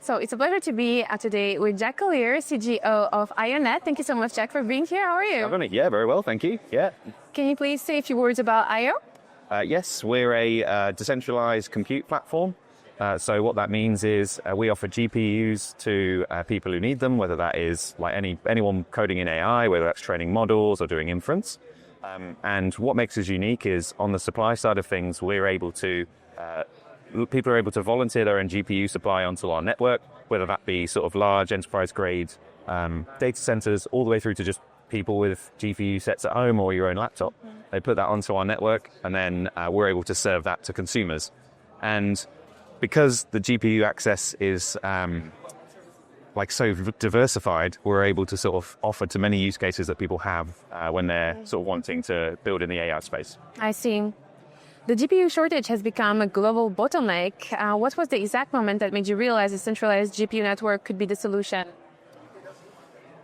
So it's a pleasure to be today with Jack Collier, CGO of IONET. Thank you so much, Jack, for being here. How are you? Yeah, very well, thank you. Yeah. Can you please say a few words about IO? Yes, we're a decentralized compute platform. So what that means is we offer GPUs to people who need them, whether that is like anyone coding in AI, whether that's training models or doing inference. And what makes us unique is on the supply side of things, people are able to volunteer their own GPU supply onto our network, whether that be sort of large enterprise grade data centers, all the way through to just people with GPU sets at home or your own laptop. They put that onto our network, and then we're able to serve that to consumers. And because the GPU access is so diversified, we're able to sort of offer to many use cases that people have when they're sort of wanting to build in the AI space. I see. The GPU shortage has become a global bottleneck. What was the exact moment that made you realize a centralized GPU network could be the solution?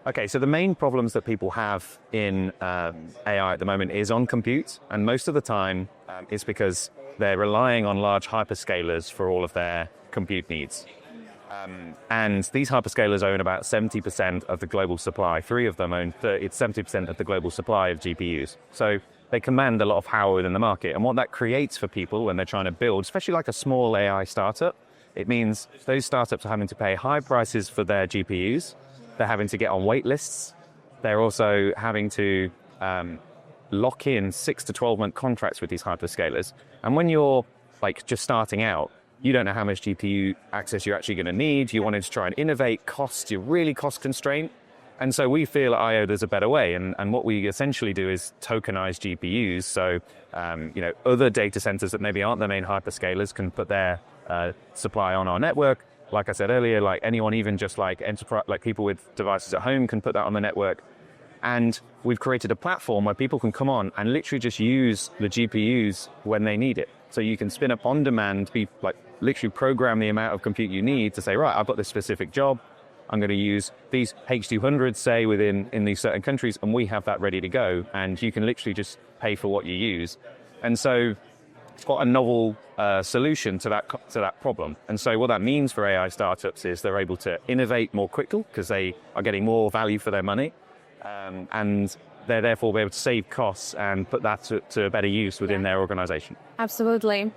Okay, so the main problems that people have in AI at the moment is on compute, and most of the time it's because they're relying on large hyperscalers for all of their compute needs. And these hyperscalers own about 70% of the global supply. 3 of them own 70% of the global supply of GPUs. So they command a lot of power within the market. And what that creates for people when they're trying to build, especially like a small AI startup, it means those startups are having to pay high prices for their GPUs. They're having to get on wait lists. They're also having to lock in 6 to 12-month contracts with these hyperscalers. And when you're like just starting out, you don't know how much GPU access you're actually going to need. You wanted to try and innovate. Cost, you're really cost constrained. And so we feel at IO there's a better way. And what we essentially do is tokenize GPUs. So, other data centers that maybe aren't the main hyperscalers can put their supply on our network. Like I said earlier, like anyone, even just like enterprise, like people with devices at home can put that on the network. And we've created a platform where people can come on and literally just use the GPUs when they need it. So you can spin up on demand, literally program the amount of compute you need to say, right, I've got this specific job. I'm going to use these H200s, say, in these certain countries, and we have that ready to go. And you can literally just pay for what you use. And so it's quite a novel solution to that problem. And so what that means for AI startups is they're able to innovate more quickly because they are getting more value for their money. And they're therefore able to save costs and put that to better use within their organization. Absolutely.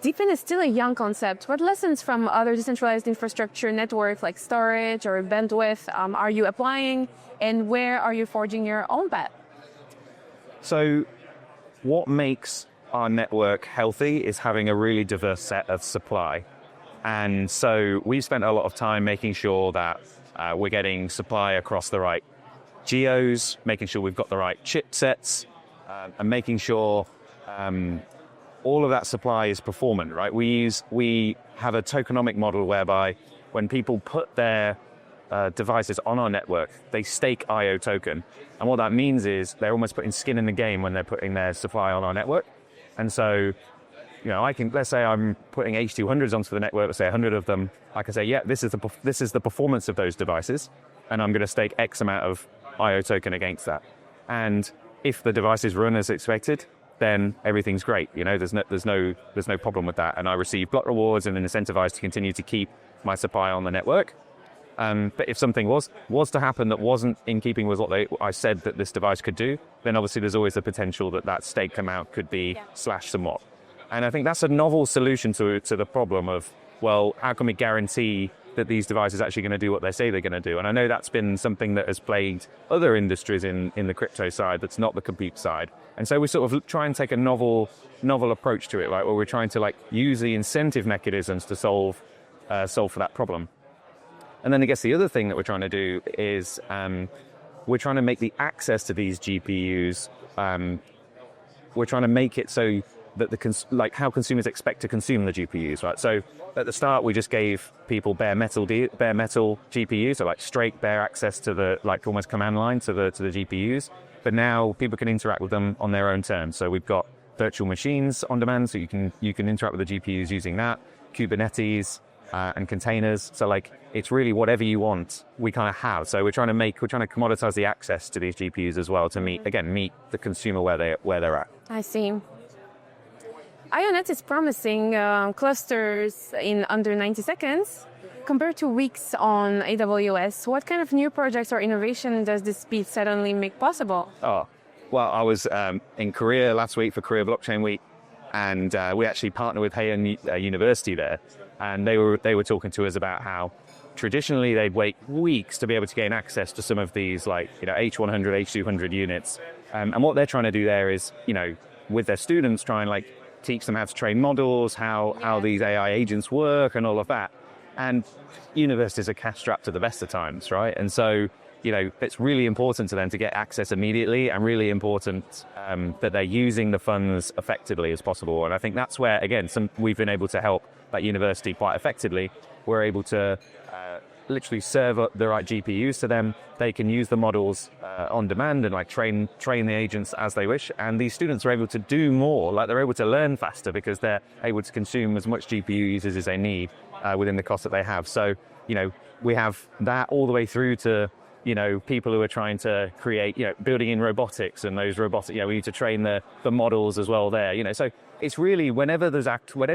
DePIN is still a young concept. What lessons from other decentralized infrastructure networks like storage or bandwidth are you applying, and where are you forging your own path? So what makes our network healthy is having a really diverse set of supply. And so we've spent a lot of time making sure that we're getting supply across the right geos, making sure we've got the right chipsets, and making sure all of that supply is performant, right? We have a tokenomic model whereby when people put their devices on our network, they stake IO token. And what that means is they're almost putting skin in the game when they're putting their supply on our network. And so, let's say I'm putting H200s onto the network, let's say 100 of them. I can say, yeah, this is the performance of those devices, and I'm going to stake X amount of IO token against that. And if the devices run as expected, then everything's great. There's no problem with that. And I receive block rewards and then incentivized to continue to keep my supply on the network. But if something was to happen that wasn't in keeping with what I said that this device could do, then obviously there's always the potential that stake amount could be slashed somewhat. And I think that's a novel solution to the problem of, well, how can we guarantee that these devices are actually going to do what they say they're going to do? And I know that's been something that has plagued other industries in the crypto side that's not the compute side. And so we sort of try and take a novel approach to it, right, where we're trying to use the incentive mechanisms to solve for that problem. And then I guess the other thing that we're trying to do is we're trying to make the access to these GPUs, we're trying to make it so that how consumers expect to consume the GPUs, right? So at the start, we just gave people bare metal GPUs, so straight bare access to the almost command line to the GPUs. But now people can interact with them on their own terms. So we've got virtual machines on demand, so you can interact with the GPUs using that, Kubernetes and containers. So it's really whatever you want, we kind of have. So we're trying to commoditize the access to these GPUs as well to meet the consumer where they're at. I see. IONET is promising clusters in under 90 seconds. compared to weeks on AWS, what kind of new projects or innovation does this speed suddenly make possible? Oh, well, I was in Korea last week for Korea Blockchain Week, and we actually partnered with Haeun University there, and they were talking to us about how traditionally they'd wait weeks to be able to gain access to some of these H100, H200 units, and what they're trying to do there is with their students try and teach them how to train models, how these AI agents work, and all of that. And universities are cash-strapped at the best of times, right? And so it's really important to them to get access immediately, and really important that they're using the funds effectively as possible. And I think that's where, again, we've been able to help that university quite effectively. We're able to literally serve up the right GPUs to them. They can use the models on demand and train the agents as they wish. And these students are able to do more, they're able to learn faster because they're able to consume as much GPU usage as they need within the cost that they have. So, we have that all the way through to people who are trying to create, building in robotics, and those robotics, we need to train the models as well there, so it's really whenever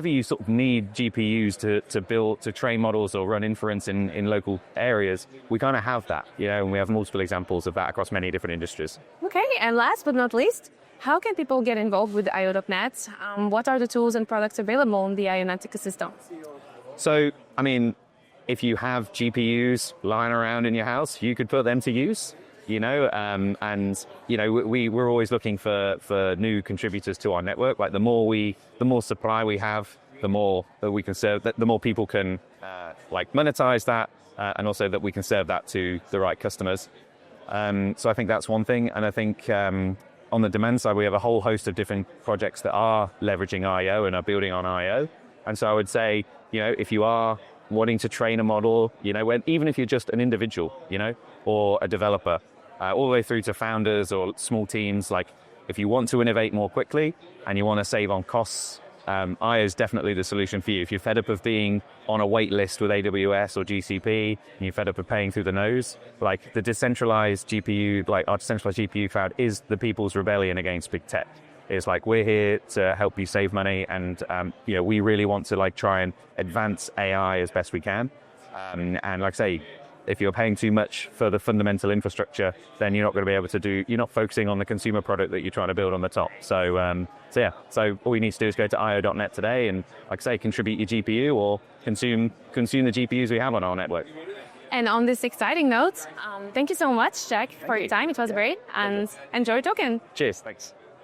you sort of need GPUs to train models or run inference in local areas, we kind of have that, and we have multiple examples of that across many different industries. Okay, and last but not least, how can people get involved with IO.net? What are the tools and products available in the IO.net ecosystem? So, if you have GPUs lying around in your house, you could put them to use, we're always looking for new contributors to our network. The more supply we have, the more that we can serve, the more people can monetize that, and also that we can serve that to the right customers. So I think that's one thing. And I think on the demand side, we have a whole host of different projects that are leveraging IO and are building on IO. And so I would say, if you are wanting to train a model, even if you're just an individual, or a developer, all the way through to founders or small teams, if you want to innovate more quickly and you want to save on costs, IO is definitely the solution for you. If you're fed up of being on a wait list with AWS or GCP, and you're fed up of paying through the nose, the decentralized GPU, our decentralized GPU cloud is the people's rebellion against big tech. It's we're here to help you save money, and we really want to try and advance AI as best we can. And like I say, if you're paying too much for the fundamental infrastructure, then you're not going to be able to you're not focusing on the consumer product that you're trying to build on the top. So all you need to do is go to io.net today and, like I say, contribute your GPU or consume the GPUs we have on our network. And on this exciting note, thank you so much, Jack, for your time. It was great, and enjoy talking. Cheers, thanks.